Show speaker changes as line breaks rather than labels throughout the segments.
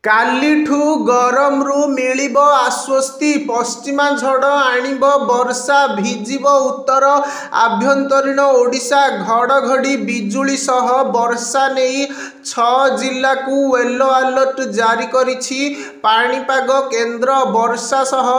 कालीठू गरम रु मिलिब आश्वस्ति। पश्चिमा झड़ आणिब वर्षा भिजिब उत्तर आभ्यंतरीण ओडिशा। घड़घड़ी बिजुली सह वर्षा नहीं 6 जिला को येलो अलर्ट जारी करिछि पाणीपाग केन्द्र। वर्षा सह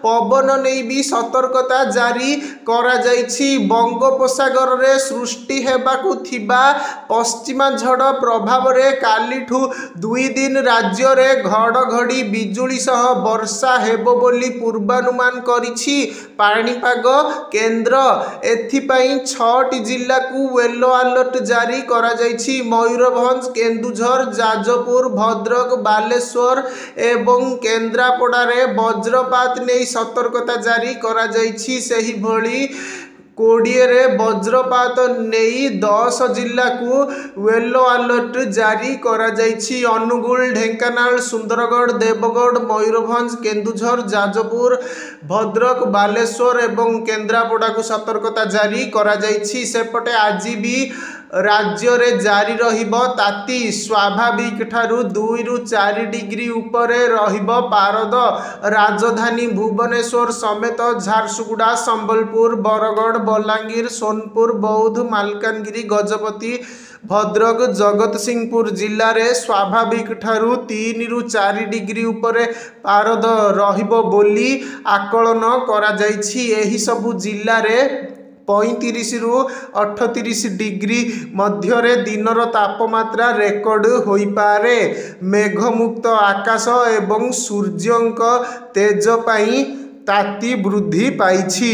पवन नहीं भी सतर्कता जारी करा जाइछि। बंगोपसागर रे सृष्टि हेबाकु थिबा पश्चिमा झड़ प्रभाव रे कालीठू 2 दिन राज्य घड़घड़ी बिजुली सह वर्षा हेबो बोली पूर्वानुमान करिछि पाणीपाग केन्द्र। एथिपाई 6टी जिला को येलो अलर्ट जारी करा जाइछि। मयूरभंज, केन्दुझर, जाजपुर, भद्रक, बालेश्वर एवं केन्द्रापड़ा रे वज्रपात नहीं सतर्कता जारी करा जाइछि। सेही भली 20 रे वज्रपात नहीं 10 जिला को येलो अलर्ट जारी करा जाइछि। अनुगुल, ढेंकानाल, सुंदरगढ़, देवगढ़, मयूरभंज, केन्दुझर, जाजपुर, भद्रक, बालेश्वर एवं केन्द्रापड़ा को सतर्कता जारी करा जाइछि। सेपटे आज भी राज्य रे जारी रहिबो ताती। स्वाभाविक ठारू 2 रु 4 डिग्री उपरे रहिबो पारद। राजधानी भुवनेश्वर समेत झारसुगुड़ा, संबलपुर, बरगढ़, बलांगीर, सोनपुर, बौद्ध, मालकानगिरी, गजपति, भद्रक, जगतसिंहपुर जिले में स्वाभाविक ठारू 3 रु 4 डिग्री उपरे पारद रहिबो बोली आकलन करा जाइछि। एही सबु जिले में 35 रु 38 डिग्री मध्य दिनर तापमात्रा रेकर्ड होई पारे। मेघमुक्त आकाश एवं सूर्यंक तेज पाई ताती वृद्धि पाइछि।